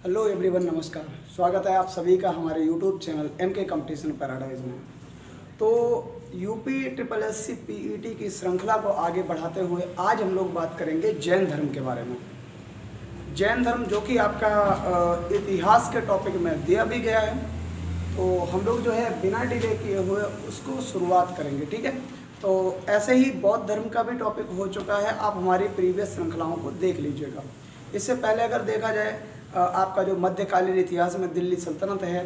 Hello everyone, नमस्कार। स्वागत है आप सभी का हमारे YouTube channel MK competition paradise में। तो यूपी ट्रिपल एससी पीईटी की श्रृंखला को आगे बढ़ाते हुए आज हम लोग बात करेंगे जैन धर्म के बारे में। जैन धर्म जो कि आपका इतिहास के टॉपिक में दिया भी गया है, तो हम लोग जो है बिना डिले किए हुए उसको शुरुआत करेंगे, ठीक है। तो ऐसे ही बौद्ध धर्म का भी टॉपिक हो चुका है, आप हमारी प्रीवियस श्रृंखलाओं को देख लीजिएगा। इससे पहले अगर देखा जाए आपका जो मध्यकालीन इतिहास में दिल्ली सल्तनत है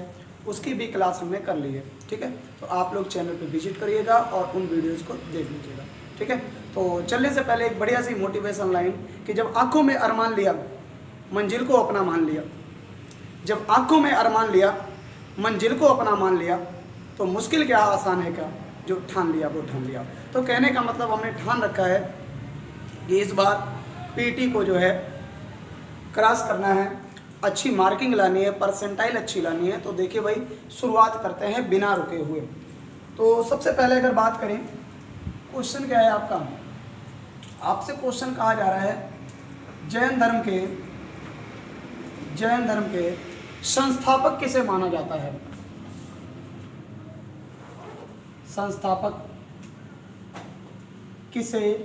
उसकी भी क्लास हमने कर ली है, ठीक है। तो आप लोग चैनल पे विजिट करिएगा और उन वीडियोस को देख लीजिएगा, ठीक है। तो चलने से पहले एक बढ़िया सी मोटिवेशन लाइन कि जब आंखों में अरमान लिया मंजिल को अपना मान लिया, जब आंखों में अरमान लिया मंजिल को अपना मान लिया, तो मुश्किल क्या आसान है क्या, जो ठान लिया वो ठान लिया। तो कहने का मतलब हमने ठान रखा है कि इस बार पीटी को जो है क्रॉस करना है, अच्छी मार्किंग लानी है, परसेंटाइल अच्छी लानी है। तो देखिए भाई, शुरुआत करते हैं बिना रुके हुए। तो सबसे पहले अगर बात करें, क्वेश्चन क्या है आपका, आपसे क्वेश्चन कहा जा रहा है जैन धर्म के संस्थापक किसे माना जाता है। संस्थापक किसे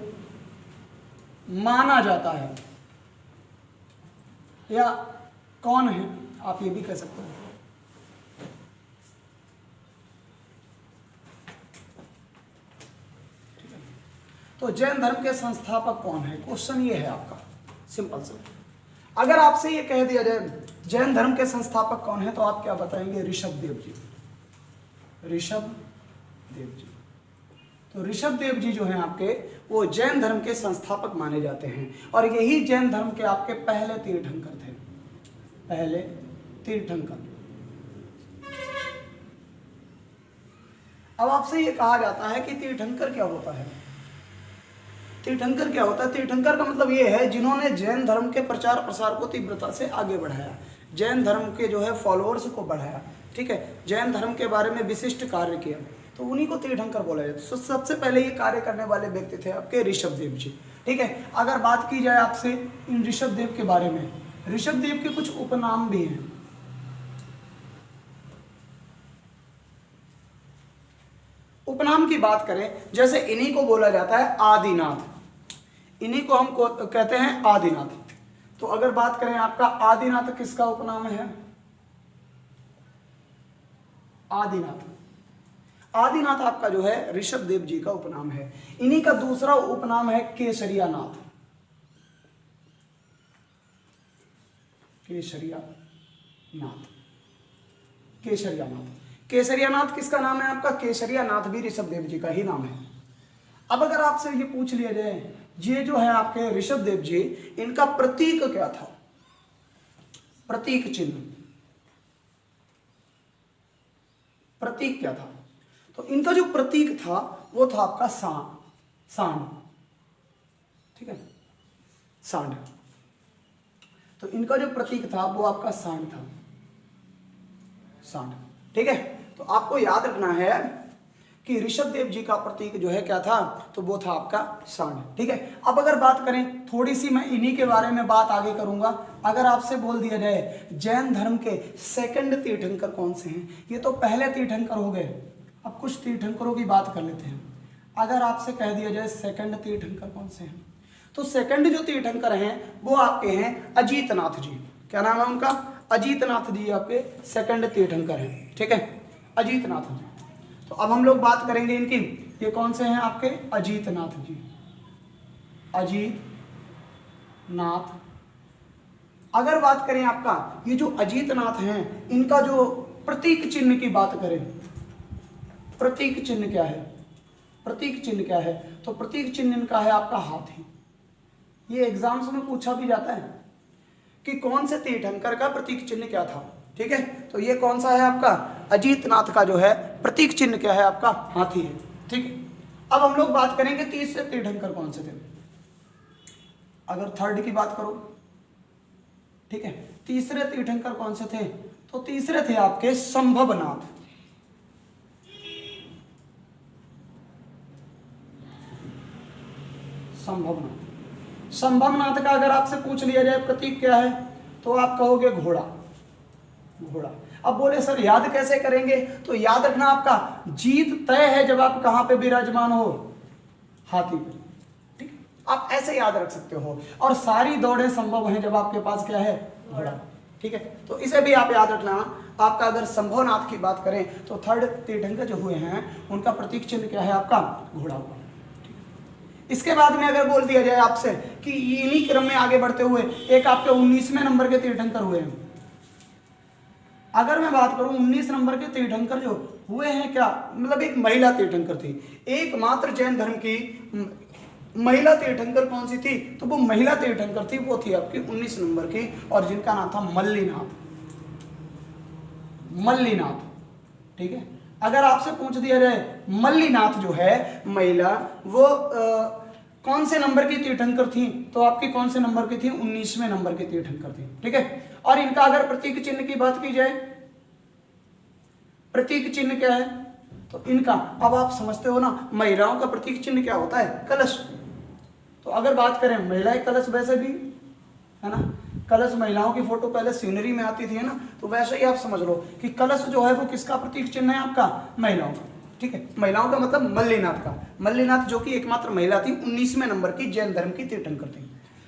माना जाता है या कौन है, आप ये भी कह सकते हैं। ठीक है, तो जैन धर्म के संस्थापक कौन है, क्वेश्चन ये है आपका, सिंपल सा। अगर आपसे ये कह दिया जाए जैन धर्म के संस्थापक कौन है, तो आप क्या बताएंगे, ऋषभदेव जी। ऋषभदेव जी, तो ऋषभदेव जी जो हैं आपके, वो जैन धर्म के संस्थापक माने जाते हैं और यही जैन धर्म के आपके पहले तीर्थंकर थे, पहले तीर्थंकर। अब आपसे ये कहा जाता है कि तीर्थंकर क्या होता है। तीर्थंकर क्या होता है, तीर्थंकर का मतलब ये है जिन्होंने जैन धर्म के प्रचार प्रसार को तीव्रता से आगे बढ़ाया, जैन धर्म के जो है फॉलोअर्स को बढ़ाया, ठीक है, जैन धर्म के बारे में विशिष्ट कार्य किया, तो उन्हीं को तीर्थंकर बोला जाता है। तो सबसे पहले ये कार्य करने वाले व्यक्ति थे आपके ऋषभदेव जी, ठीक है। अगर बात की जाए आपसे इन ऋषभदेव के बारे में, ऋषभदेव के कुछ उपनाम भी हैं। उपनाम की बात करें, जैसे इन्हीं को बोला जाता है आदिनाथ, इन्हीं को हम कहते हैं आदिनाथ। तो अगर बात करें आपका आदिनाथ किसका उपनाम है, आदिनाथ, आदिनाथ आपका जो है ऋषभदेव जी का उपनाम है। इन्हीं का दूसरा उपनाम है केसरिया नाथ, केसरिया नाथ, केसरिया नाथ। केसरिया नाथ किसका नाम है आपका, केसरिया नाथ भी ऋषभदेव जी का ही नाम है। अब अगर आपसे ये पूछ लिया जाए, ये जो है आपके ऋषभदेव जी, इनका प्रतीक क्या था, प्रतीक चिन्ह, प्रतीक क्या था, तो इनका जो प्रतीक था वो था आपका सांड, ठीक है, सांड। तो इनका जो प्रतीक था वो आपका सांड था, सांड, ठीक है। तो आपको याद रखना है कि ऋषभदेव जी का प्रतीक जो है क्या था, तो वो था आपका सांड, ठीक है। अब अगर बात करें, थोड़ी सी मैं इन्हीं के बारे में बात आगे करूंगा। अगर आपसे बोल दिया जाए जैन धर्म के सेकंड तीर्थंकर कौन से हैं, ये तो पहले तीर्थंकर हो गए, अब कुछ तीर्थंकरों की बात कर लेते हैं। अगर आपसे कह दिया जाए सेकंड तीर्थंकर कौन से हैं, तो सेकंड जो तीर्थंकर हैं वो आपके हैं अजीतनाथ जी। क्या नाम है उनका, अजीतनाथ जी आपके सेकंड तीर्थंकर हैं, ठीक है, अजीतनाथ जी। तो अब हम लोग बात करेंगे इनकी, ये कौन से हैं आपके, अजीतनाथ जी, अजीतनाथ। अगर बात करें आपका, ये जो अजीतनाथ हैं, इनका जो प्रतीक चिन्ह की बात करें, प्रतीक चिन्ह क्या है, प्रतीक चिन्ह क्या है, तो प्रतीक चिन्ह इनका है आपका हाथी। ये एग्जाम्स में पूछा भी जाता है कि कौन से तीर्थंकर का प्रतीक चिन्ह क्या था, ठीक है। तो ये कौन सा है आपका, अजीतनाथ का जो है प्रतीक चिन्ह क्या है आपका, हाथी है, ठीक है। अब हम लोग बात करेंगे तीसरे तीर्थंकर कौन से थे। अगर थर्ड की बात करो, ठीक है, तीसरे तीर्थंकर कौन से थे, तो तीसरे थे आपके संभवनाथ, संभवनाथ। संभवनाथ का अगर आपसे पूछ लिया जाए प्रतीक क्या है, तो आप कहोगे घोड़ा, घोड़ा। अब बोले सर याद कैसे करेंगे, तो याद रखना आपका जीत तय है जब आप कहां पे विराजमान हो, हाथी पे, ठीक है, आप ऐसे याद रख सकते हो। और सारी दौड़ें संभव हैं जब आपके पास क्या है, घोड़ा, ठीक है। तो इसे भी आप याद रखना। आपका अगर संभवनाथ की बात करें तो थर्ड तीर्थंकर जो हुए हैं उनका प्रतीक चिन्ह क्या है, आपका घोड़ा हुआ। इसके बाद में अगर बोल दिया जाए आपसे कि इन्हीं क्रम में आगे बढ़ते हुए एक आपके 19वें नंबर के तीर्थंकर हुए हैं, अगर मैं बात करूं 19 नंबर के तीर्थंकर जो हुए हैं, क्या मतलब एक महिला तीर्थंकर थी, एकमात्र जैन धर्म की महिला तीर्थंकर कौन सी थी, तो वो महिला तीर्थंकर थी, वो थी आपकी 19 नंबर की, और जिनका नाम था मल्लीनाथ। मल्लीनाथ, ठीक है। अगर आपसे पूछ दिया जाए मल्लीनाथ जो है महिला, वो कौन से नंबर की तीर्थंकर थी, तो आपकी कौन से नंबर की थी, 19वें नंबर की तीर्थंकर थी, ठीक है। और इनका अगर प्रतीक चिन्ह की बात की जाए, प्रतीक चिन्ह क्या है, तो इनका, अब आप समझते हो ना महिलाओं का प्रतीक चिन्ह क्या होता है, कलश। तो अगर बात करें महिलाएं कलश, वैसे भी है ना, कलश महिलाओं की फोटो पहले सीनरी में आती थी, है ना, तो वैसे ही आप समझ लो कि कलश जो है वो किसका प्रतीक चिन्ह है, आपका महिलाओं का, ठीक है। महिलाओं का मतलब मल्लीनाथ का, मल्लीनाथ जो कि एकमात्र महिला थी, 19वें नंबर की जैन धर्म की तीर्थंकर थी,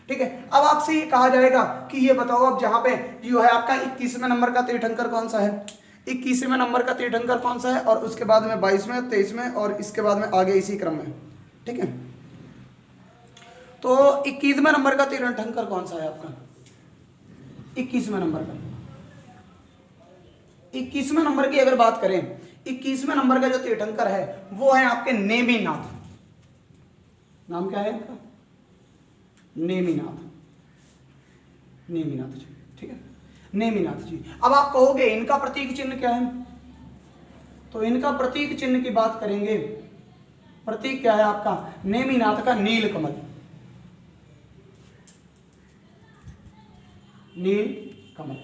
ठीक है। अब आपसे ये कहा जाएगा कि ये बताओ अब जहां पे जो है आपका 21वें नंबर का तीर्थंकर कौन सा है, 21वें नंबर का तीर्थंकर कौन सा है, और उसके बाद में 22वें, 23वें, और इसके बाद में आगे इसी क्रम में, ठीक है। तो 21वें नंबर का तीर्थंकर कौन सा है आपका, 21वें नंबर का, 21वें नंबर की अगर बात करें, 21वें नंबर का जो तीर्थंकर है वो है आपके नेमिनाथ। नाम क्या है आपका, नेमिनाथ, नेमिनाथ जी, ठीक है, नेमिनाथ जी। अब आप कहोगे इनका प्रतीक चिन्ह क्या है, तो इनका प्रतीक चिन्ह की बात करेंगे, प्रतीक क्या है आपका, नेमिनाथ का नील कमल, नील कमल।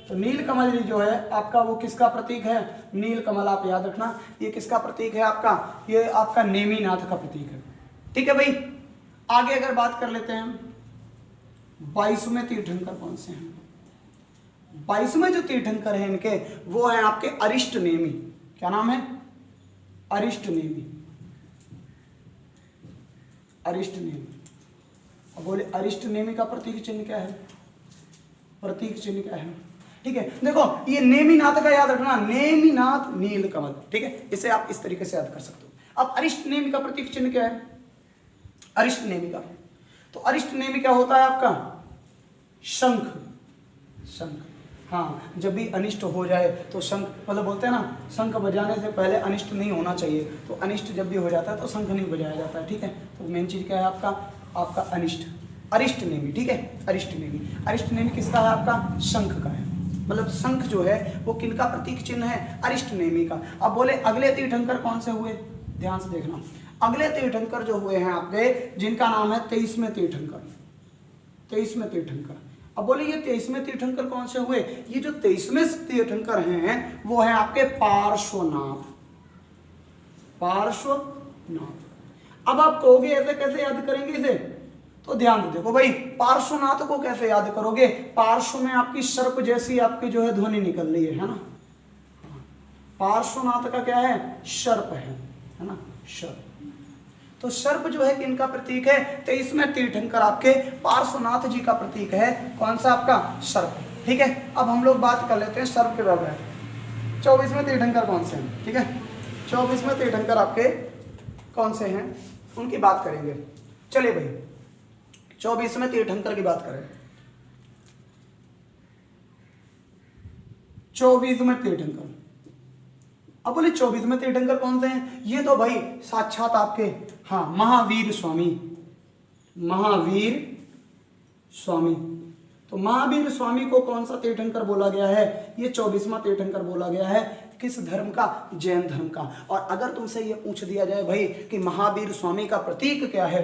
तो नील कमल जो है आपका वो किसका प्रतीक है, नील कमल, आप याद रखना ये किसका प्रतीक है आपका, ये आपका नेमिनाथ का प्रतीक है, ठीक है भाई। आगे अगर बात कर लेते हैं 22वें तीर्थंकर कौन से हैं, 22वें जो तीर्थंकर हैं इनके वो हैं आपके अरिष्ट नेमि। क्या नाम है, अरिष्ट नेमि, अरिष्ट नेमि। अब बोले अरिष्ट नेमि का प्रतीक चिन्ह क्या है, प्रतीक चिन्ह क्या है, ठीक है। देखो ये नेमिनाथ का याद रखना, नेमिनाथ नील कमल, ठीक है, इसे आप इस तरीके से याद कर सकते हो। अब अरिष्ट नेमि का प्रतीक चिन्ह क्या है, अरिष्ट नेमि का, तो अरिष्ट नेमि क्या होता है आपका, शंख, शंख। हाँ, जब भी अनिष्ट हो जाए तो शंख, मतलब बोलते हैं ना शंख बजाने से पहले अनिष्ट नहीं होना चाहिए, तो अनिष्ट जब भी हो जाता है तो शंख नहीं बजाया जाता है, ठीक है। तो मेन चीज क्या है आपका, आपका अनिष्ट, अरिष्ट नेमि, ठीक है, अरिष्ट नेमि। अरिष्ट नेमि किसका है आपका, शंख का है, मतलब शंख जो है वो किनका प्रतीक चिन्ह है, अरिष्ट नेमि का। अब बोले अगले तीर्थंकर कौन से हुए, ध्यान से देखना, अगले तीर्थंकर जो हुए हैं आपके, जिनका नाम है 23वें तीर्थंकर, 23वें तीर्थंकर। अब बोले ये 23वें तीर्थंकर कौन से हुए, ये जो 23वें तीर्थंकर हैं वो है आपके पार्श्वनाथ, पार्श्वनाथ। अब आप कहोगे ऐसे कैसे याद करेंगे इसे, तो ध्यान दे देखो भाई, पार्श्वनाथ को कैसे याद करोगे, पार्श्व में आपकी सर्प जैसी आपकी जो है ध्वनि निकल रही है ना, पार्श्वनाथ का क्या है, सर्प है ना, सर्प। तो सर्प जो है किनका प्रतीक है, 23वें तीर्थंकर आपके पार्श्वनाथ जी का प्रतीक है, कौन सा आपका, सर्प, ठीक है। अब हम लोग बात कर लेते हैं सर्प के बारे में, 24वें तीर्थंकर कौन से हैं, ठीक है, 24वें तीर्थंकर आपके कौन से हैं उनकी बात करेंगे। चलिए भाई 24वें तीर्थंकर की बात करें, 24वें तीर्थंकर। अब बोले 24वें तीर्थंकर कौन से हैं, ये तो भाई साक्षात आपके, हाँ, महावीर स्वामी, महावीर स्वामी। तो महावीर स्वामी को कौन सा तीर्थंकर बोला गया है, ये 24वां तीर्थंकर बोला गया है, किस धर्म का, जैन धर्म का। और अगर तुमसे ये पूछ दिया जाए भाई कि महावीर स्वामी का प्रतीक क्या है,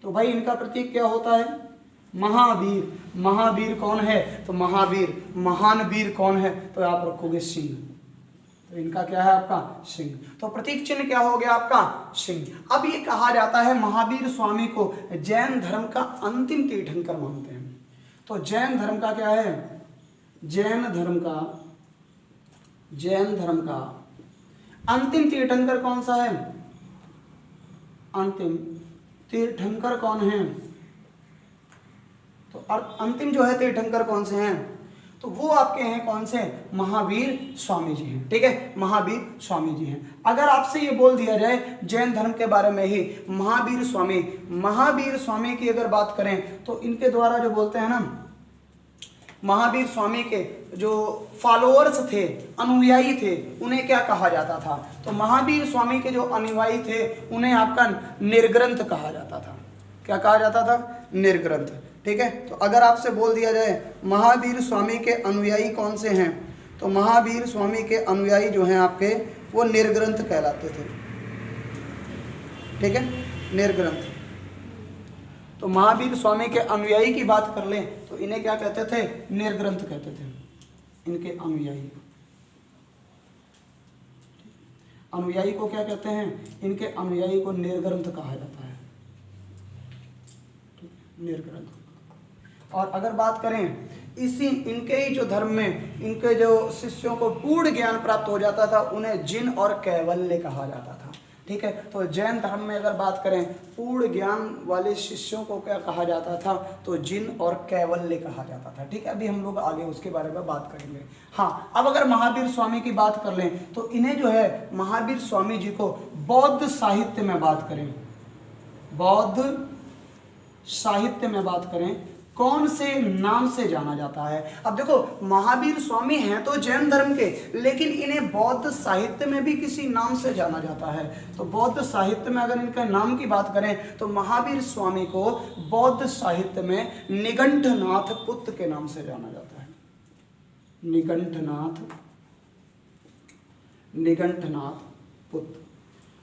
तो भाई इनका प्रतीक क्या होता है, महावीर। महावीर कौन है, तो महावीर, महान वीर कौन है, तो आप रखोगे सिंह, तो इनका क्या है आपका, सिंह। तो प्रतीक चिन्ह क्या हो गया आपका, सिंह। अब ये कहा जाता है महावीर स्वामी को जैन धर्म का अंतिम तीर्थंकर मानते हैं। तो जैन धर्म का क्या है, जैन धर्म का अंतिम तीर्थंकर कौन सा है? अंतिम तीर्थंकर कौन है? तो अंतिम जो है तीर्थंकर कौन से हैं? तो वो आपके हैं कौन से? महावीर स्वामी जी हैं। ठीक है, महावीर स्वामी जी हैं। अगर आपसे ये बोल दिया जाए जैन धर्म के बारे में ही, महावीर स्वामी की अगर बात करें तो इनके द्वारा जो बोलते हैं ना, महावीर स्वामी के जो फॉलोअर्स थे, अनुयायी थे, उन्हें क्या कहा जाता था? तो महावीर स्वामी के जो अनुयायी थे उन्हें आपका निर्ग्रंथ कहा जाता था। क्या कहा जाता था? निर्ग्रंथ। ठीक है, तो अगर आपसे बोल दिया जाए महावीर स्वामी के अनुयायी कौन से हैं, तो महावीर स्वामी के अनुयायी जो हैं आपके, वो निर्ग्रंथ कहलाते थे। ठीक है, निर्ग्रंथ। तो महावीर स्वामी के अनुयायी की बात कर लें तो इन्हें क्या कहते थे? निर्ग्रंथ कहते थे। इनके अनुयायी को क्या कहते हैं? इनके अनुयायी को निर्ग्रंथ कहा जाता है। निर्ग्रंथ। और अगर बात करें इसी इनके ही जो धर्म में इनके जो शिष्यों को पूर्ण ज्ञान प्राप्त हो जाता था, उन्हें जिन और कैवल्य कहा जाता था। ठीक है, तो जैन धर्म में अगर बात करें पूर्ण ज्ञान वाले शिष्यों को क्या कहा जाता था? तो जिन और कैवल्य कहा जाता था। ठीक है, अभी हम लोग आगे उसके बारे में बात करेंगे। हाँ, अब अगर महावीर स्वामी की बात कर लें तो इन्हें जो है महावीर स्वामी जी को बौद्ध साहित्य में बात करें, बौद्ध साहित्य में बात करें, कौन से नाम से जाना जाता है? अब देखो, महावीर स्वामी हैं तो जैन धर्म के, लेकिन इन्हें बौद्ध साहित्य में भी किसी नाम से जाना जाता है। तो बौद्ध साहित्य में अगर इनके नाम की बात करें तो महावीर स्वामी को बौद्ध साहित्य में निगंठनाथ पुत्र के नाम से जाना जाता है। निगंठनाथ पुत्र।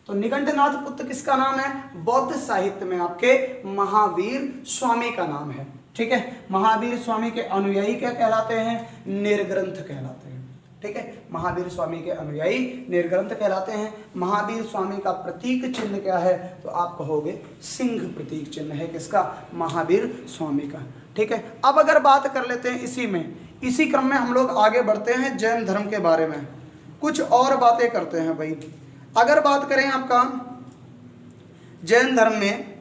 तो निगंठनाथ पुत्र किसका नाम है? बौद्ध साहित्य में आपके महावीर स्वामी का नाम है। ठीक है, महावीर स्वामी के अनुयायी क्या कहलाते हैं? निर्ग्रंथ कहलाते हैं। ठीक है, महावीर स्वामी के अनुयायी निर्ग्रंथ कहलाते हैं। महावीर स्वामी का प्रतीक चिन्ह क्या है? तो आप कहोगे सिंह प्रतीक चिन्ह है। किसका? महावीर स्वामी का। ठीक है, अब अगर बात कर लेते हैं इसी क्रम में हम लोग आगे बढ़ते हैं जैन धर्म के बारे में, कुछ और बातें करते हैं भाई। अगर बात करें आपका जैन धर्म में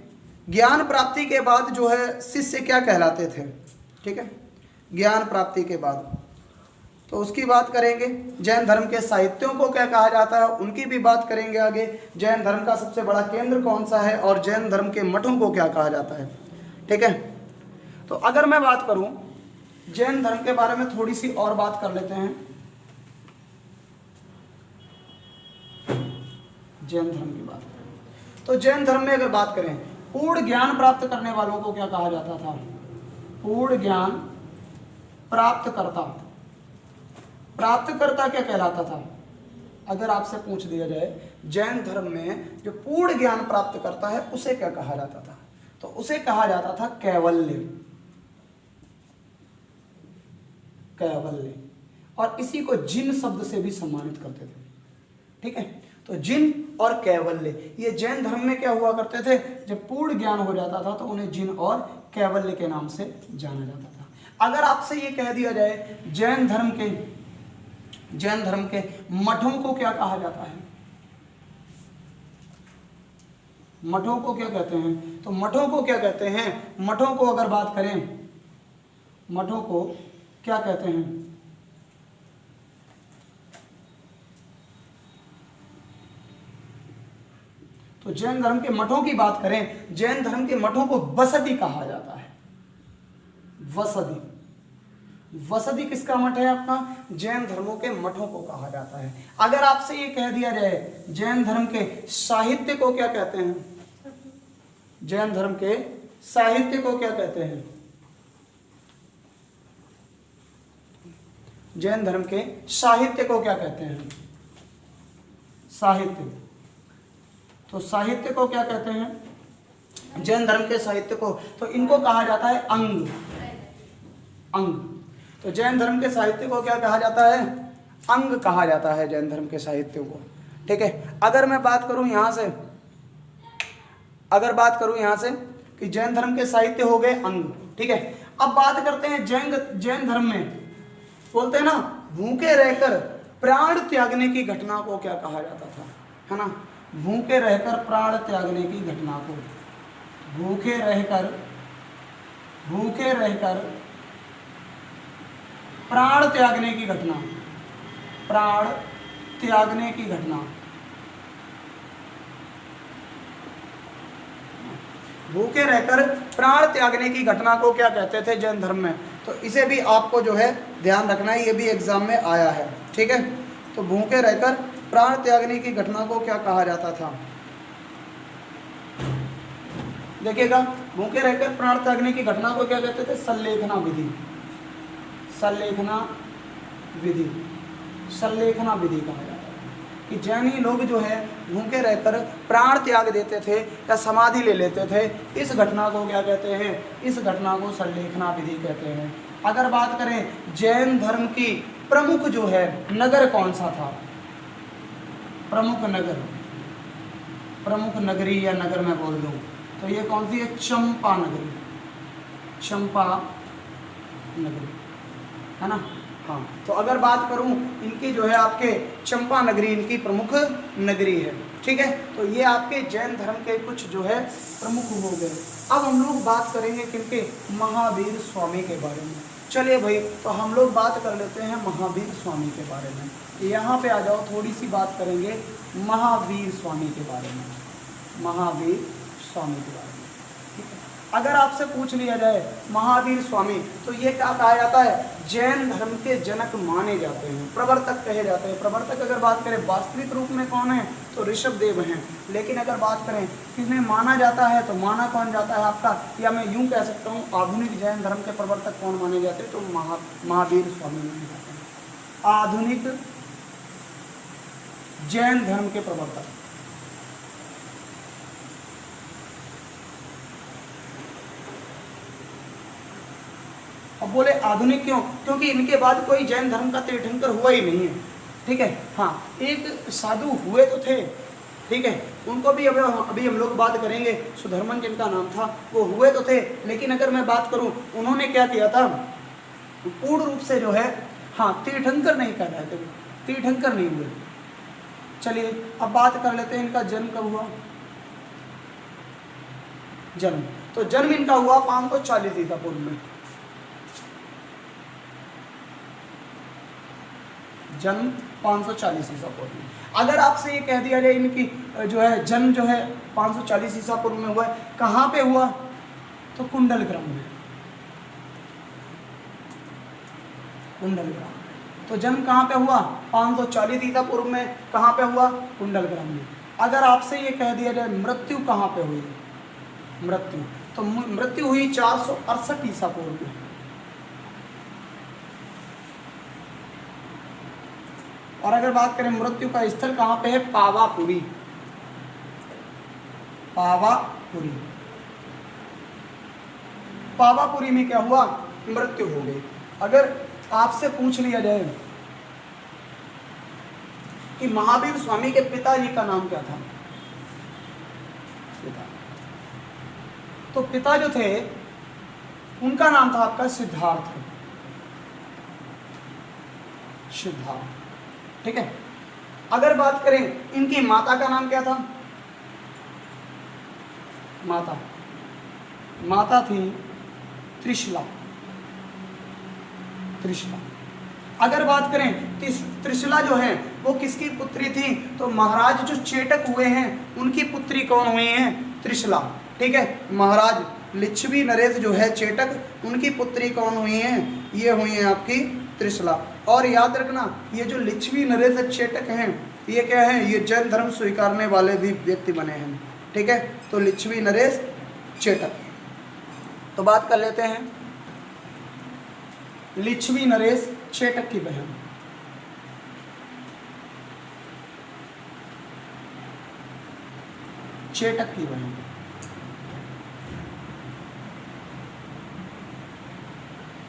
ज्ञान प्राप्ति के बाद जो है शिष्य क्या कहलाते थे? ठीक है, ज्ञान प्राप्ति के बाद तो उसकी बात करेंगे। जैन धर्म के साहित्यों को क्या कहा जाता है, उनकी भी बात करेंगे आगे। जैन धर्म का सबसे बड़ा केंद्र कौन सा है और जैन धर्म के मठों को क्या कहा जाता है। ठीक है, तो अगर मैं बात करूं जैन धर्म के बारे में, थोड़ी सी और बात कर लेते हैं। जैन धर्म की बात करें तो जैन धर्म में अगर बात करें, पूर्ण ज्ञान प्राप्त करने वालों को क्या कहा जाता था? पूर्ण ज्ञान प्राप्तकर्ता। प्राप्तकर्ता क्या कहलाता था? अगर आपसे पूछ दिया जाए जैन धर्म में जो पूर्ण ज्ञान प्राप्त करता है उसे क्या कहा जाता था? तो उसे कहा जाता था कैवल्य। कैवल्य। और इसी को जिन शब्द से भी सम्मानित करते थे। ठीक है, तो जिन और कैवल्य ये जैन धर्म में क्या हुआ करते थे? जब पूर्ण ज्ञान हो जाता था तो उन्हें जिन और कैवल्य के नाम से जाना जाता था। अगर आपसे ये कह दिया जाए जैन धर्म के मठों को क्या कहा जाता है? मठों को क्या कहते हैं? तो मठों को क्या कहते हैं? मठों को अगर बात करें, मठों को क्या कहते हैं? तो जैन धर्म के मठों की बात करें, जैन धर्म के मठों को वसति कहा जाता है। वसति। वसति किसका मठ है? आपका जैन धर्मों के मठों को कहा जाता है। अगर आपसे ये कह दिया जाए जैन धर्म के साहित्य को क्या कहते हैं? जैन धर्म के साहित्य को क्या कहते हैं? जैन धर्म के साहित्य को क्या कहते हैं? साहित्य। तो साहित्य को क्या कहते हैं? जैन धर्म के साहित्य को, तो इनको कहा जाता है अंग। अंग। तो जैन धर्म के साहित्य को क्या कहा जाता है? अंग कहा जाता है जैन धर्म के साहित्य को। ठीक है, अगर मैं बात करूं यहां से, कि जैन धर्म के साहित्य हो गए अंग। ठीक है, अब बात करते हैं जैन धर्म में बोलते हैं ना, भूखे रहकर प्राण त्यागने की घटना को क्या कहा जाता था, है ना, भूखे रहकर प्राण त्यागने की घटना को, भूखे रहकर प्राण त्यागने की घटना, प्राण त्यागने की घटना, भूखे रहकर प्राण त्यागने की घटना को क्या कहते थे जैन धर्म में। तो इसे भी आपको जो है ध्यान रखना है, ये भी एग्जाम में आया है, ठीक है। तो भूखे रहकर प्राण त्यागने की घटना को क्या कहा जाता था, देखिएगा, भूखे रहकर प्राण त्यागने की घटना को क्या कहते थे, सल्लेखना विधि, सल्लेखना विधि, सल्लेखना विधि कहा जाता है कि जैनी लोग जो है भूखे रहकर प्राण त्याग देते थे या समाधि ले लेते थे, इस घटना को क्या कहते हैं, इस घटना को सल्लेखना विधि कहते हैं। अगर बात करें जैन धर्म की प्रमुख जो है नगर कौन सा था, प्रमुख नगर, प्रमुख नगरी या नगर मैं बोल दूं तो ये कौन सी है, चंपा नगरी, चंपा नगरी, है ना। हाँ, तो अगर बात करूं इनकी जो है आपके चंपा नगरी इनकी प्रमुख नगरी है, ठीक है। तो ये आपके जैन धर्म के कुछ जो है प्रमुख हो गए। अब हम लोग बात करेंगे किनके, महावीर स्वामी के बारे में। चलिए भाई, तो हम लोग बात कर लेते हैं महावीर स्वामी के बारे में। यहाँ पे आ जाओ, थोड़ी सी बात करेंगे महावीर स्वामी के बारे में, महावीर स्वामी के बारे में, ठीक है। अगर आपसे पूछ लिया जाए महावीर स्वामी, तो ये क्या कहा जाता है, जैन धर्म के जनक माने जाते हैं, प्रवर्तक कहे जाते हैं। प्रवर्तक अगर बात करें वास्तविक रूप में कौन है, तो ऋषभदेव हैं, लेकिन अगर बात करें किन्हें माना जाता है, तो माना कौन जाता है आपका, या मैं यूं कह सकता हूँ आधुनिक जैन धर्म के प्रवर्तक कौन माने जाते हैं, तो महावीर स्वामी माने जाते हैं, आधुनिक जैन धर्म के प्रवर्तक। अब बोले आधुनिक क्यों, क्योंकि इनके बाद कोई जैन धर्म का तीर्थंकर हुआ ही नहीं है, ठीक है। हाँ, एक साधु हुए तो थे, ठीक है, उनको भी अभी हम लोग बात करेंगे, सुधर्मन जिनका नाम था, वो हुए तो थे, लेकिन अगर मैं बात करूं उन्होंने क्या किया था, पूर्ण रूप से जो है, हाँ, तीर्थंकर नहीं कर रहे थे, तीर्थंकर नहीं हुए। चलिए अब बात कर लेते हैं इनका जन्म कब हुआ, जन्म, तो जन्म इनका हुआ 540 ईसा पूर्व में, जन्म 540 ईसा पूर्व में। अगर आपसे ये कह दिया जाए इनकी जो है जन्म जो है 540 ईसा पूर्व में हुआ है, कहाँ पे हुआ, तो कुंडलग्राम में, कुंडलग्राम। तो जन्म कहाँ पे हुआ, 540 ईसा पूर्व में, कहाँ पे हुआ, कुंडलग्राम में। अगर आपसे ये कह दिया जाए मृत्यु कहाँ पे हुई, मृत्यु, तो मृत्यु हुई 468 ईसा पूर्व में। और अगर बात करें मृत्यु का स्थल कहाँ पे है, पावापुरी, पावापुरी, पावापुरी में क्या हुआ, मृत्यु हो गई। अगर आपसे पूछ लिया जाए कि महावीर स्वामी के पिताजी का नाम क्या था, पिता, तो पिता जो थे उनका नाम था आपका सिद्धार्थ, सिद्धार्थ, ठीक है। अगर बात करें इनकी माता का नाम क्या था, माता थी त्रिशला, त्रिशला। अगर बात करें त्रिशला जो है वो किसकी पुत्री थी, तो महाराज जो चेटक हुए हैं उनकी पुत्री कौन हुई है, त्रिशला, ठीक है। महाराज लिच्छवी नरेश जो है चेटक, उनकी पुत्री कौन हुई है, ये हुई है आपकी त्रिशला। और याद रखना, ये जो लिच्छवी नरेश चेटक हैं, ये क्या है, ये जैन धर्म स्वीकारने वाले भी व्यक्ति बने हैं, ठीक है। तो लिच्छवी नरेश चेटक, तो बात कर लेते हैं लिच्छवी नरेश चेटक की बहन, चेटक की बहन,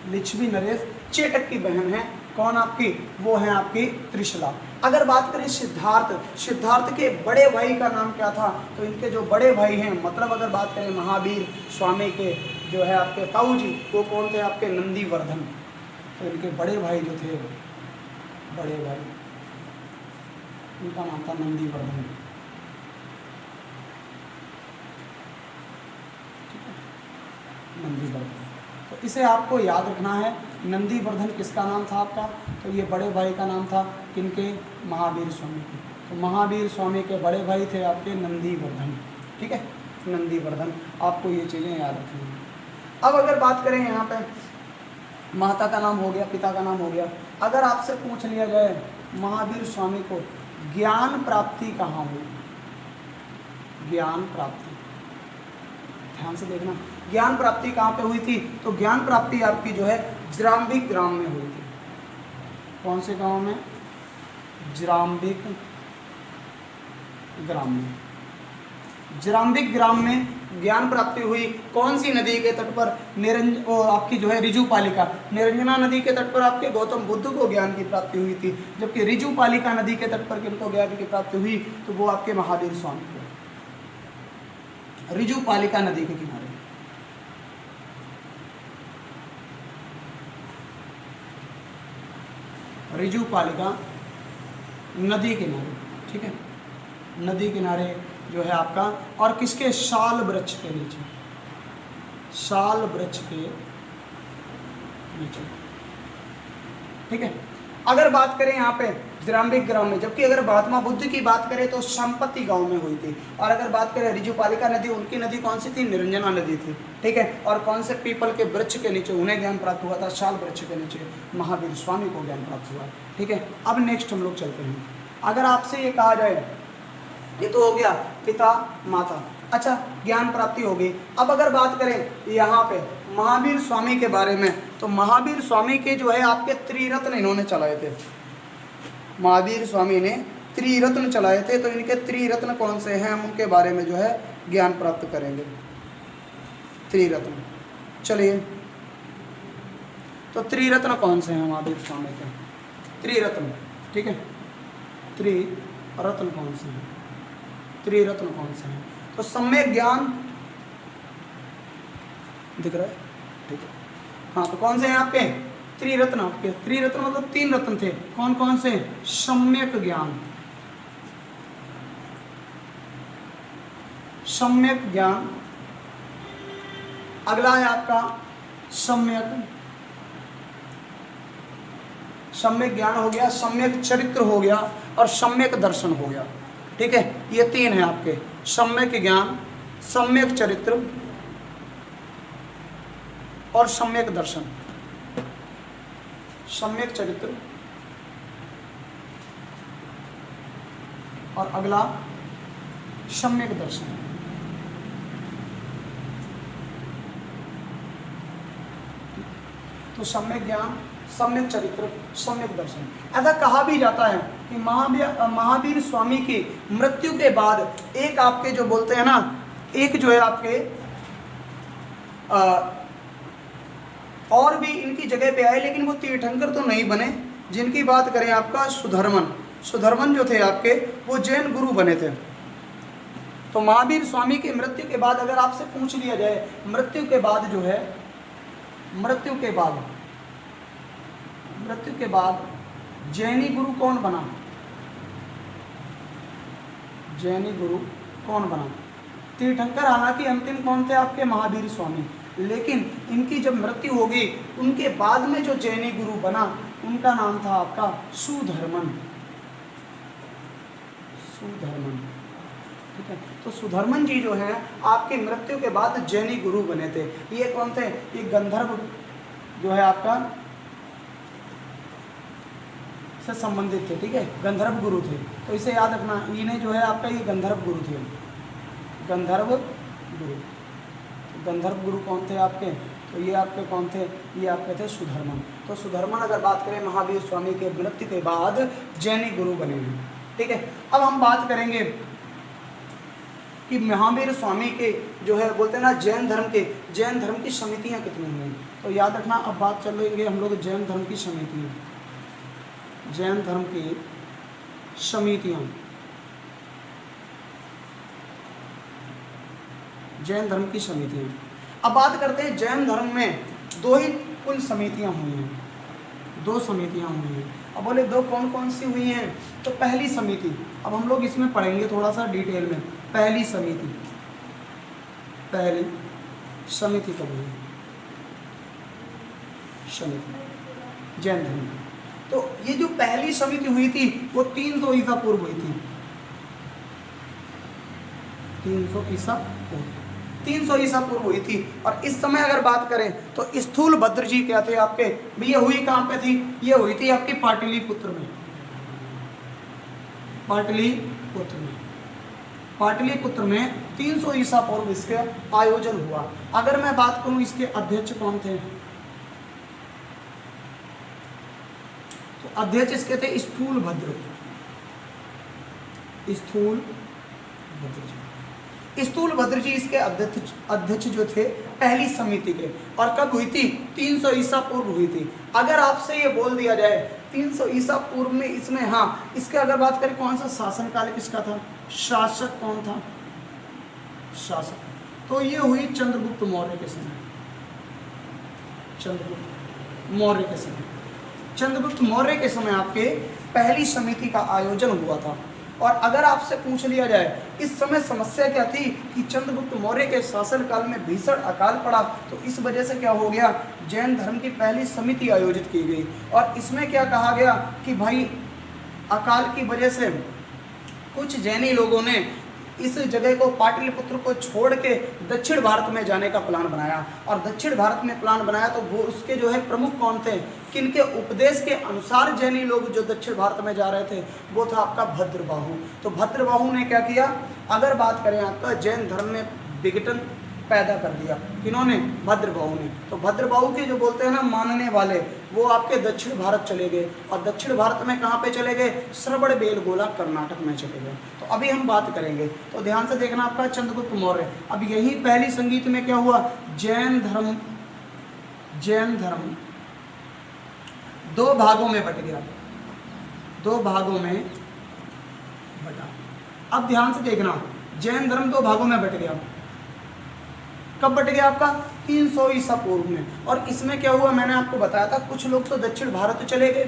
लिच्छवी नरेश चेटक की बहन है, कौन आपकी, वो है आपकी त्रिशला। अगर बात करें सिद्धार्थ, सिद्धार्थ के बड़े भाई का नाम क्या था, तो इनके जो बड़े भाई हैं, मतलब अगर बात करें महावीर स्वामी के जो है आपके ताऊ जी, वो कौन थे आपके, नंदीवर्धन, तो इनके बड़े भाई जो थे, बड़े भाई, उनका नाम था नंदीवर्धन। नंदीवर्धन, तो इसे आपको याद रखना है। नंदीवर्धन किसका नाम था आपका? तो ये बड़े भाई का नाम था किनके? महावीर स्वामी के। तो महावीर स्वामी के बड़े भाई थे आपके नंदीवर्धन, ठीक है, नंदीवर्धन। आपको ये चीज़ें याद रखनी है। अब अगर बात करें यहाँ पे, माता का नाम हो गया, पिता का नाम हो गया। अगर आपसे पूछ लिया जाए महावीर स्वामी को ज्ञान प्राप्ति कहाँ हुई? ज्ञान प्राप्ति, ध्यान से देखना, ज्ञान प्राप्ति कहाँ पे हुई थी? तो ज्ञान प्राप्ति आपकी जो है ज्राम्बिक ग्राम में हुई थी। कौन से गांव में? ज्राम्बिक ग्राम में। ज्राम्बिक ग्राम में ज्ञान प्राप्ति हुई। कौन सी नदी के तट पर? आपकी जो है ऋजुपालिका, निरंजना नदी के तट पर आपके गौतम बुद्ध को ज्ञान की प्राप्ति हुई थी। जबकि ऋजुपालिका नदी के तट पर किनको ज्ञान की प्राप्ति हुई? तो वो आपके महावीर स्वामी को, ऋजुपालिका नदी के किनारे। ऋजुपालिका नदी किनारे, ठीक है, नदी किनारे जो है आपका, और किसके? शाल वृक्ष के नीचे, शाल वृक्ष के नीचे, ठीक है। अगर बात करें यहाँ पे ज्राम्बिक ग्राम में, जबकि अगर महात्मा बुद्ध की बात करें तो संपत्ति गांव में हुई थी। और अगर बात करें ऋजुपालिका नदी, उनकी नदी कौन सी थी? निरंजना नदी थी, ठीक है। और कौन से पीपल के वृक्ष के नीचे उन्हें ज्ञान प्राप्त हुआ था? शाल वृक्ष के नीचे महावीर स्वामी को ज्ञान प्राप्त हुआ, ठीक है। अब नेक्स्ट हम लोग चलते हैं। अगर आपसे ये कहा जाए, ये तो हो गया पिता माता, अच्छा, ज्ञान प्राप्ति हो गई। अब अगर बात करें यहाँ पे महावीर स्वामी के बारे में, तो महावीर स्वामी के जो है आपके त्रिरत्न इन्होंने चलाए थे। महावीर स्वामी ने त्रिरत्न चलाए थे। तो इनके त्रिरत्न कौन से हैं, हम उनके बारे में जो है ज्ञान प्राप्त करेंगे। त्रिरत्न, चलिए, तो त्रिरत्न कौन से हैं महावीर स्वामी के? त्रिरत्न, ठीक है, त्रिरत्न कौन से हैं? त्रिरत्न कौन से हैं? तो सम्यक ज्ञान दिख रहा है, ठीक है, हाँ। तो कौन से हैं आपके त्रिरत्न? आपके त्रिरत्न मतलब 3 रत्न थे। कौन कौन से? सम्यक ज्ञान, सम्यक ज्ञान, अगला है आपका सम्यक, सम्यक ज्ञान हो गया, सम्यक चरित्र हो गया, और सम्यक दर्शन हो गया, ठीक है। ये 3 है आपके, सम्यक ज्ञान, सम्यक चरित्र और सम्यक दर्शन। सम्यक चरित्र और अगला सम्यक दर्शन। तो सम्यक ज्ञान, सम्यक चरित्र, सम्यक दर्शन। ऐसा कहा भी जाता है कि महावीर स्वामी की मृत्यु के बाद एक आपके जो बोलते हैं ना, एक जो है आपके और भी इनकी जगह पे आए, लेकिन वो तीर्थंकर तो नहीं बने। जिनकी बात करें आपका सुधर्मन, सुधर्मन जो थे आपके, वो जैन गुरु बने थे। तो महावीर स्वामी की मृत्यु के बाद अगर आपसे पूछ लिया जाए, मृत्यु के बाद जो है, मृत्यु के बाद जैनी गुरु कौन बना? जैनी गुरु कौन बना? तीर्थंकर हालांकि अंतिम कौन थे आपके? महावीर स्वामी। लेकिन इनकी जब मृत्यु होगी, उनके बाद में जो जैनी गुरु बना, उनका नाम था आपका सुधर्मन। सुधर्मन, ठीक है। तो सुधर्मन जी जो है आपकी मृत्यु के बाद जैनी गुरु बने थे। ये कौन थे? ये गंधर्व जो है आपका से संबंधित थे, ठीक है, गंधर्व गुरु थे। तो इसे याद रखना, इन्हें जो है आपका ये गंधर्व गुरु थे, गंधर्व गुरु। गंधर्व गुरु कौन थे आपके? तो ये आपके कौन थे? ये आपके थे सुधर्मन। तो सुधर्मन अगर बात करें महावीर स्वामी के मृत्यु के बाद जैनी गुरु बने हैं, ठीक है। अब हम बात करेंगे कि महावीर स्वामी के जो है बोलते हैं ना जैन धर्म की समितियां कितनी हुई। तो याद रखना, अब बात चल रही हम लोग जैन धर्म की समितियां, जैन धर्म की समितियां, जैन धर्म की समितियां। अब बात करते हैं जैन धर्म में 2 ही कुल समितियां हुई हैं। 2 समितियां हुई हैं। अब बोले 2 कौन कौन सी हुई हैं? तो पहली समिति, अब हम लोग इसमें पढ़ेंगे थोड़ा सा डिटेल में। पहली समिति कब हुई? समिति जैन धर्म। तो ये जो पहली समिति हुई थी वो 300 ईसा पूर्व हुई थी। 300 ईसा पूर्व हुई थी। और इस समय अगर बात करें तो स्थूल भद्र जी क्या थे आपके? ये हुई कहाँ पे थी? ये हुई थी आपकी पाटलिपुत्र में। पाटलिपुत्र में 300 ईसा पूर्व इसके आयोजन हुआ। अगर मैं बात करूं इसके अध्यक्ष कौन थे, तो अध्यक्ष इसके थे स्थूल भद्र जी इसके अध्यक्ष जो थे पहली समिति के। और कब हुई थी? 300 ईसा पूर्व हुई थी। अगर आपसे ये बोल दिया जाए 300 ईसा पूर्व में इसमें, हाँ, इसके अगर बात करें कौन सा शासनकाल किसका था, शासक कौन था? शासक तो ये हुई चंद्रगुप्त मौर्य के समय। चंद्रगुप्त मौर्य के समय आपके पहली समिति का आयोजन हुआ था। और अगर आपसे पूछ लिया जाए इस समय समस्या क्या थी कि चंद्रगुप्त मौर्य के शासनकाल में भीषण अकाल पड़ा, तो इस वजह से क्या हो गया, जैन धर्म की पहली समिति आयोजित की गई। और इसमें क्या कहा गया कि भाई अकाल की वजह से कुछ जैनी लोगों ने इस जगह को, पाटलिपुत्र को छोड़ के दक्षिण भारत में जाने का प्लान बनाया। और दक्षिण भारत में प्लान बनाया तो वो उसके जो है प्रमुख कौन थे, किनके उपदेश के अनुसार जैनी लोग जो दक्षिण भारत में जा रहे थे, वो था आपका भद्रबाहु। तो भद्रबाहु ने क्या किया, अगर बात करें आपका जैन धर्म में विघटन पैदा कर दिया। किन्होंने? भद्रबाहु ने। तो भद्रबाहु के जो बोलते हैं ना मानने वाले, वो आपके दक्षिण भारत चले गए। और दक्षिण भारत में कहाँ पे चले गए? श्रवणबेलगोला कर्नाटक में चले गए। तो अभी हम बात करेंगे, तो ध्यान से देखना आपका चंद्रगुप्त मौर्य। अब यही पहली संगीत में क्या हुआ, जैन धर्म 2 भागों में बट गया, 2 भागों में बटा। अब ध्यान से देखना, जैन धर्म 2 भागों में बट गया। कब बट गया आपका? 300 ईसा पूर्व में। और इसमें क्या हुआ, मैंने आपको बताया था, कुछ लोग तो दक्षिण भारत चले गए,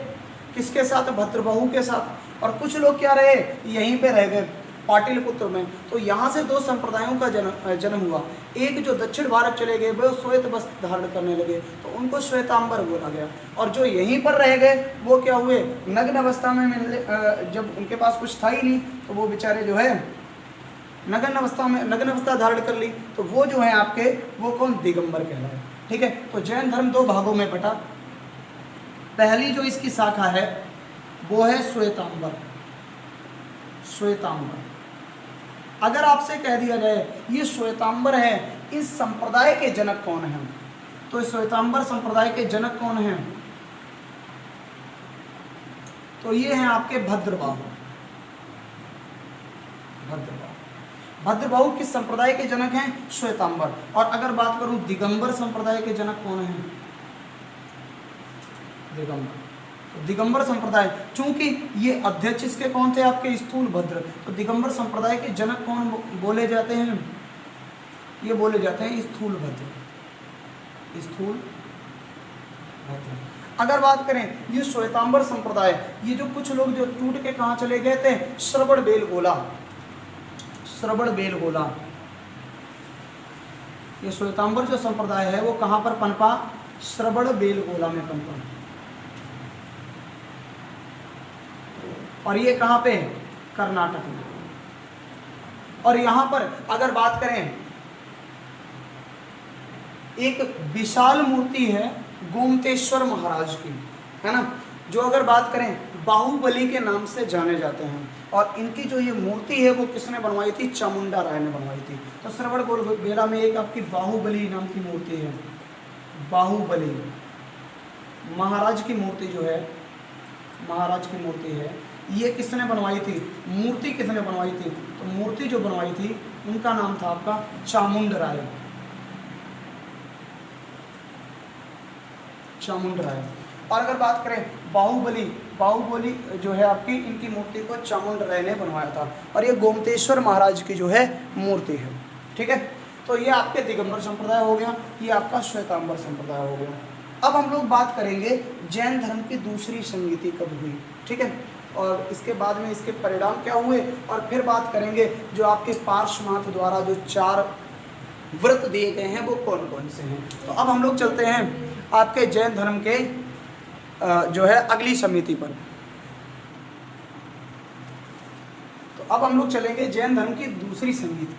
किसके साथ? भद्रबाहु के साथ। और कुछ लोग क्या रहे, यहीं पे रह गए पाटलिपुत्र में। तो यहाँ से 2 संप्रदायों का जन्म हुआ। एक जो दक्षिण भारत चले गए वो श्वेत वस्त्र धारण करने लगे, तो उनको श्वेतांबर बोला गया। और जो यहीं पर रह गए वो क्या हुए, नग्न अवस्था में जब उनके पास कुछ था ही नहीं, तो वो बेचारे जो है नग्न अवस्था धारण कर ली, तो वो जो है आपके, वो कौन? दिगंबर कहलाए। ठीक है। तो जैन धर्म 2 भागों में बटा। पहली जो इसकी शाखा है वो है श्वेतांबर। अगर आपसे कह दिया जाए ये श्वेतांबर है, इस संप्रदाय के जनक कौन हैं, तो श्वेतांबर संप्रदाय के जनक कौन हैं? तो ये हैं आपके भद्रबाहु। भद्रबाहु किस संप्रदाय के जनक हैं? श्वेतांबर। और अगर बात करूं दिगंबर संप्रदाय के जनक कौन हैं? दिगंबर। तो दिगंबर संप्रदाय, चूंकि ये अध्यक्ष इसके कौन थे? आपके स्थूल भद्र। तो दिगंबर संप्रदाय के जनक कौन बोले जाते हैं? ये बोले जाते हैं स्थूल भद्र। अगर बात करें ये श्वेतांबर संप्रदाय, ये जो कुछ लोग जो टूट के कहाँ चले गए थे? श्रवणबेलगोला। ये श्वेतांबर जो संप्रदाय है वो कहाँ पर पनपा? श्रवणबेलगोला में पनपा। और ये कहाँ पे? कर्नाटक में। और यहाँ पर अगर बात करें, एक विशाल मूर्ति है गोमतेश्वर महाराज की, है ना, जो अगर बात करें बाहुबली के नाम से जाने जाते हैं। और इनकी जो ये मूर्ति है वो किसने बनवाई थी? चामुंडा राय ने बनवाई थी। तो श्रवणबेलगोला में एक आपकी बाहुबली नाम की मूर्ति है। बाहुबली महाराज की मूर्ति जो है, महाराज की मूर्ति है, ये किसने बनवाई थी? मूर्ति किसने बनवाई थी? तो मूर्ति जो बनवाई थी उनका नाम था आपका चामुंड राय। और अगर बात करें बाहुबली जो है आपकी, इनकी मूर्ति को चामुंड राय ने बनवाया था। और ये गोमतेश्वर महाराज की जो है मूर्ति है। ठीक है। तो ये आपके दिगंबर संप्रदाय हो गया, ये आपका श्वेतांबर संप्रदाय हो गया। अब हम लोग बात करेंगे जैन धर्म की दूसरी संगीति कब हुई, ठीक है, और इसके बाद में इसके परिणाम क्या हुए, और फिर बात करेंगे जो आपके पार्श्वनाथ द्वारा जो 4 व्रत दिए गए हैं वो कौन कौन से हैं। तो अब हम लोग चलते हैं आपके जैन धर्म के जो है अगली समिति पर। तो अब हम लोग चलेंगे जैन धर्म की दूसरी समिति।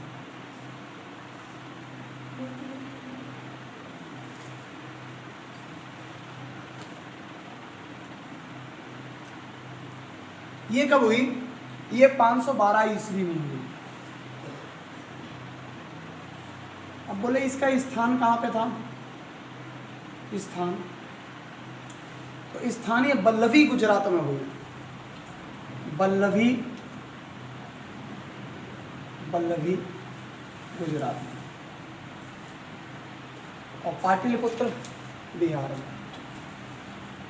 ये कब हुई, ये 512 ईस्वी में हुई। अब बोले इसका स्थान कहाँ पे था, स्थान तो स्थानीय बल्लभी गुजरात में हुई, बल्लभी गुजरात में, और पाटलिपुत्र बिहार में।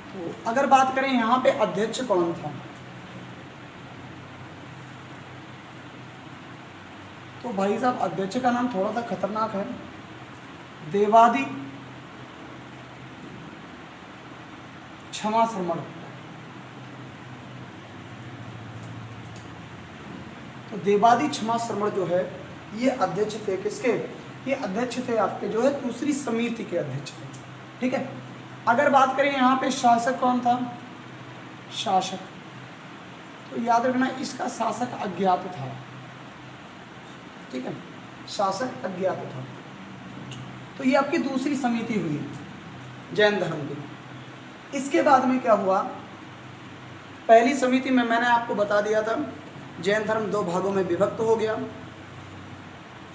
तो अगर बात करें यहाँ पे अध्यक्ष कौन था, तो भाई साहब अध्यक्ष का नाम थोड़ा सा खतरनाक है, देवादि क्षमा श्रमण। तो देवादि क्षमा श्रमण जो है ये अध्यक्ष थे किसके, ये अध्यक्ष थे आपके जो है दूसरी समिति के अध्यक्ष थे, ठीक है। अगर बात करें यहाँ पे शासक कौन था, शासक, तो याद रखना इसका शासक अज्ञात था, ठीक है, शासक अज्ञात था। तो ये आपकी दूसरी समिति हुई जैन धर्म की। इसके बाद में क्या हुआ, पहली समिति में मैंने आपको बता दिया था जैन धर्म 2 भागों में विभक्त हो गया।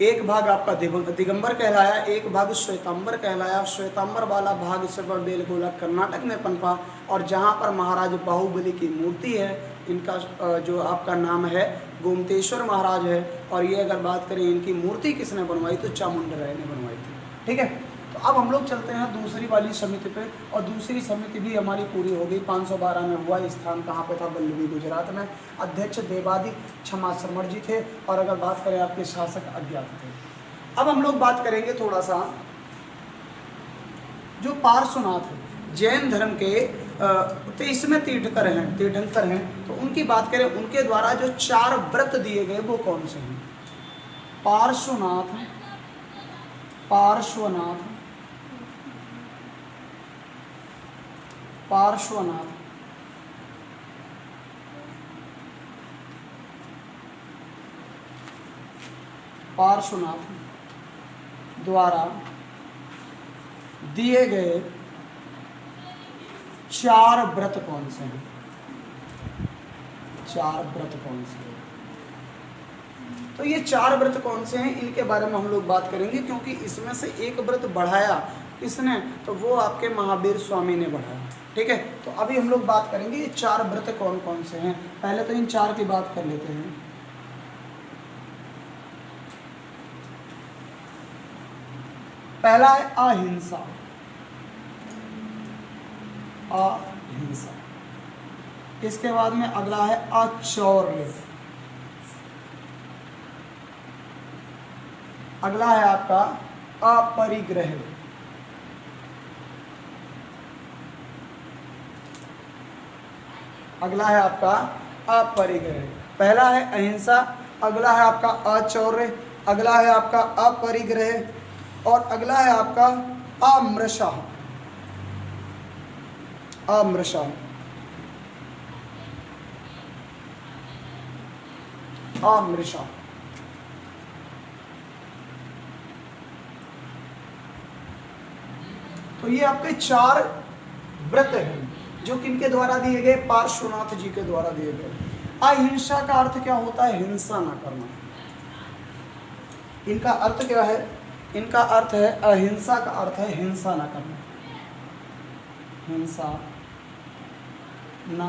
एक भाग आपका दिगंबर कहलाया, एक भाग श्वेतांबर कहलाया। श्वेतांबर वाला भाग श्रवणबेलगोला कर्नाटक में पनपा, और जहाँ पर महाराज बाहुबली की मूर्ति है, इनका जो आपका नाम है गोमतेश्वर महाराज है। और ये अगर बात करें इनकी मूर्ति किसने बनवाई, तो चामुंडा राय ने बनवाई थी, ठीक है। तो अब हम लोग चलते हैं दूसरी वाली समिति पे, और दूसरी समिति भी हमारी पूरी हो गई। 512 में हुआ, स्थान कहाँ पे था, बल्लभी गुजरात में। अध्यक्ष देवादि क्षमा श्रमण जी थे, और अगर बात करें आपके शासक अज्ञात थे। अब हम लोग बात करेंगे थोड़ा सा जो पार्श्वनाथ है जैन धर्म के, तो इसमें तीर्थंकर हैं, तो उनकी बात करें, उनके द्वारा जो 4 व्रत दिए गए वो कौन से हैं। पार्श्वनाथ, पार्श्वनाथ, पार्श्वनाथ, पार्श्वनाथ द्वारा दिए गए 4 व्रत कौन से हैं, 4 व्रत कौन से हैं। तो ये 4 व्रत कौन से हैं, इनके बारे में हम लोग बात करेंगे, क्योंकि इसमें से एक व्रत बढ़ाया किसने, तो वो आपके महावीर स्वामी ने बढ़ाया, ठीक है। तो अभी हम लोग बात करेंगे ये 4 व्रत कौन कौन से हैं। पहले तो इन 4 की बात कर लेते हैं। पहला है अहिंसा, अहिंसा। इसके बाद में अगला है अचौर्य, अगला है आपका अपरिग्रह, अगला है आपका अपरिग्रह। पहला है अहिंसा, अगला है आपका अचौर्य, अगला है आपका अपरिग्रह, और अगला है आपका अमृषा, अमृषा, अमृषा। तो ये आपके 4 व्रत हैं जो किनके द्वारा दिए गए, पार्श्वनाथ जी के द्वारा दिए गए। अहिंसा का अर्थ क्या होता है, हिंसा ना करना। इनका अर्थ क्या है, इनका अर्थ है, अहिंसा का अर्थ है हिंसा ना करना, हिंसा ना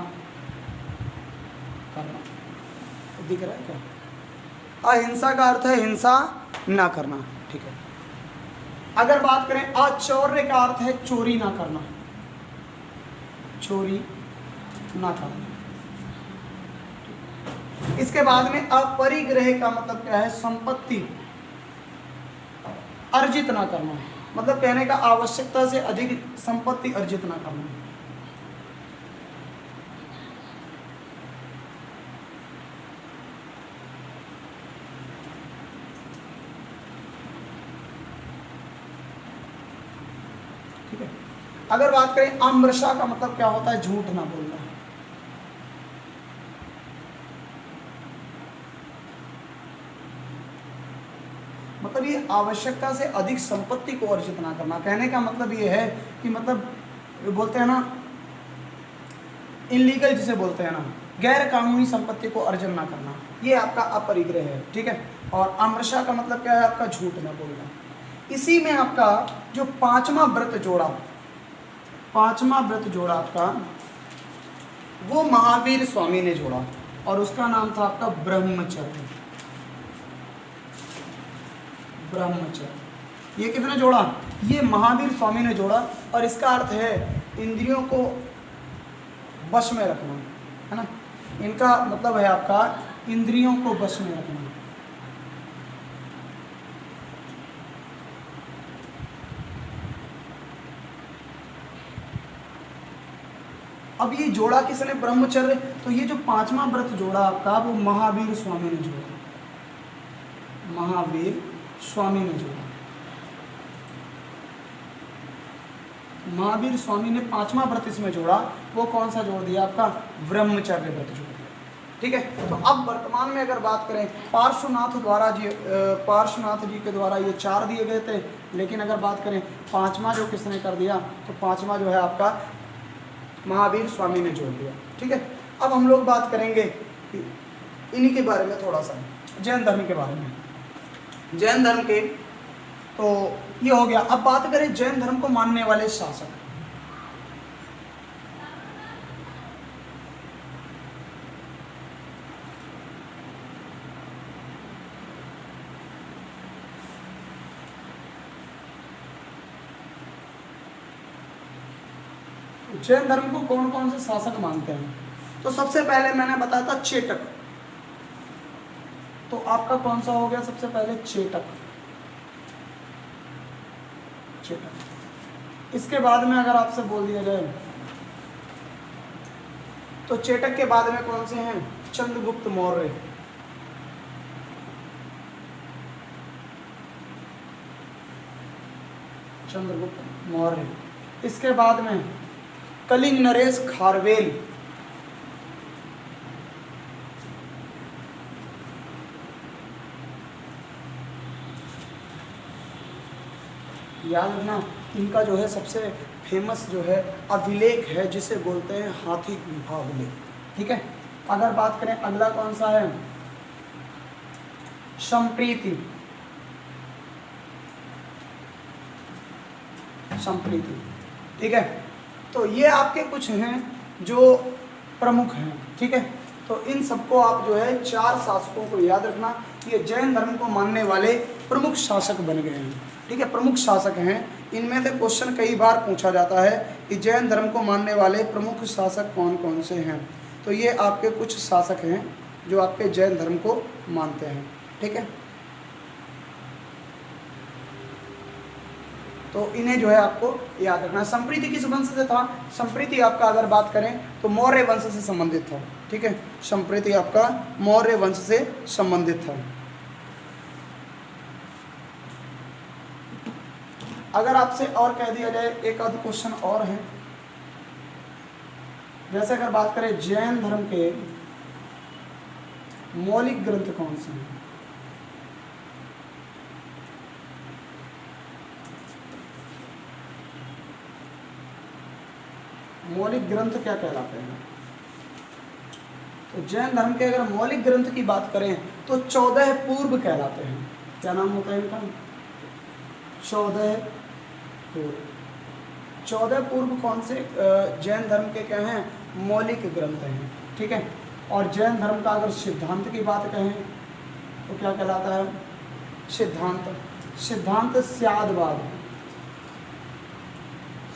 करना। दिख रहा है क्या, अहिंसा का अर्थ है हिंसा ना करना, ठीक है। अगर बात करें अचौर्य का अर्थ है चोरी ना करना, चोरी ना करना। इसके बाद में अपरिग्रह का मतलब क्या है, संपत्ति अर्जित ना करना, मतलब कहने का आवश्यकता से अधिक संपत्ति अर्जित ना करना। ठीक है। अगर बात करें आम्रशा का मतलब क्या होता है, झूठ ना बोलना। मतलब ये आवश्यकता से अधिक संपत्ति को अर्जित ना करना। कहने का मतलब ये है कि मतलब बोलते हैं ना इनलीगल, जिसे बोलते हैं ना गैर कानूनी संपत्ति को अर्जन ना करना, ये आपका अपरिग्रह है। ठीक है। और आम्रशा का मतलब क्या है, आपका झूठ ना बोलना। इसी में आपका जो पांचवा व्रत जोड़ा आपका वो महावीर स्वामी ने जोड़ा और उसका नाम था आपका ब्रह्मचर्य। ये किसने जोड़ा, ये महावीर स्वामी ने जोड़ा। और इसका अर्थ है इंद्रियों को वश में रखना, है ना। इनका मतलब है आपका इंद्रियों को वश में रखना। अब ये जोड़ा किसने, ब्रह्मचर्य। तो ये जो पांचवा व्रत जोड़ा आपका वो महावीर स्वामी ने जोड़ा। महावीर स्वामी ने पांचवा व्रत इसमें जोड़ा। वो कौन सा जोड़ दिया, आपका ब्रह्मचर्य व्रत जोड़ दिया। ठीक है। तो अब वर्तमान में अगर बात करें पार्श्वनाथ जी के द्वारा ये 4 दिए गए थे, लेकिन अगर बात करें पांचवा जो किसने कर दिया, तो पांचवा जो है आपका महावीर स्वामी ने जोड़ दिया। ठीक है। अब हम लोग बात करेंगे इन्हीं के बारे में, थोड़ा सा जैन धर्म के बारे में। जैन धर्म के तो ये हो गया। अब बात करें जैन धर्म को मानने वाले शासक। जैन धर्म को कौन कौन से शासक मानते हैं, तो सबसे पहले मैंने बताया था चेटक। तो आपका कौन सा हो गया सबसे पहले, चेटक। इसके बाद में अगर आपसे बोल दिया जाए तो चेटक के बाद में कौन से हैं, चंद्रगुप्त मौर्य। इसके बाद में कलिंग नरेश खारवेल। याद रखना इनका जो है सबसे फेमस जो है अभिलेख है जिसे बोलते हैं हाथी गुम्फा अभिलेख। ठीक है। अगर बात करें अगला कौन सा है, संप्रीति। ठीक है। तो ये आपके कुछ हैं जो प्रमुख हैं। ठीक है। तो इन सबको आप जो है 4 शासकों को याद रखना। ये जैन धर्म को मानने वाले प्रमुख शासक बन गए हैं। ठीक है, प्रमुख शासक हैं। इनमें से क्वेश्चन कई बार पूछा जाता है कि जैन धर्म को मानने वाले प्रमुख शासक कौन कौन से हैं। तो ये आपके कुछ शासक हैं जो आपके जैन धर्म को मानते हैं। ठीक है। तो इन्हें जो है आपको याद रखना। संप्रीति किस वंश से था, संप्रीति आपका अगर बात करें तो मौर्य वंश से संबंधित था। ठीक है। संप्रीति आपका मौर्य वंश से संबंधित था। अगर आपसे और कह दिया जाए, एक आध क्वेश्चन और है, जैसे अगर बात करें जैन धर्म के मौलिक ग्रंथ कौन से हैं, मौलिक ग्रंथ क्या कहलाते हैं। तो जैन धर्म के अगर मौलिक ग्रंथ की बात करें तो 14 पूर्व कहलाते हैं। क्या नाम होता है इनका, 14 पूर्व कौन से जैन धर्म के क्या हैं, मौलिक ग्रंथ हैं। ठीक है। और जैन धर्म का अगर सिद्धांत की बात कहें तो क्या कहलाता है, सिद्धांत स्यादवाद।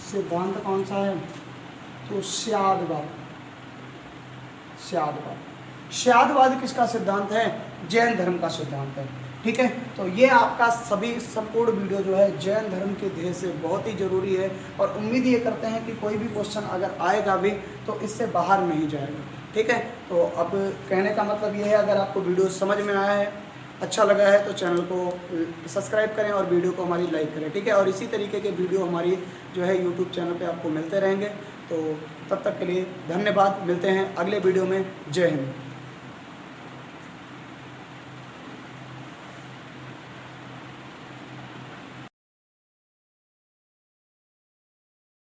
सिद्धांत कौन सा है, तो स्यादवाद। स्यादवाद किसका सिद्धांत है, जैन धर्म का सिद्धांत है। ठीक है। तो ये आपका सभी संपूर्ण वीडियो जो है जैन धर्म के ध्येय से बहुत ही ज़रूरी है, और उम्मीद ये करते हैं कि कोई भी क्वेश्चन अगर आएगा भी तो इससे बाहर नहीं जाएगा। ठीक है। तो अब कहने का मतलब ये है, अगर आपको वीडियो समझ में आया है, अच्छा लगा है, तो चैनल को सब्सक्राइब करें और वीडियो को हमारी लाइक करें। ठीक है। और इसी तरीके के वीडियो हमारी जो है यूट्यूब चैनल पे आपको मिलते रहेंगे। तो तब तक के लिए धन्यवाद। मिलते हैं अगले वीडियो में। जय हिंद।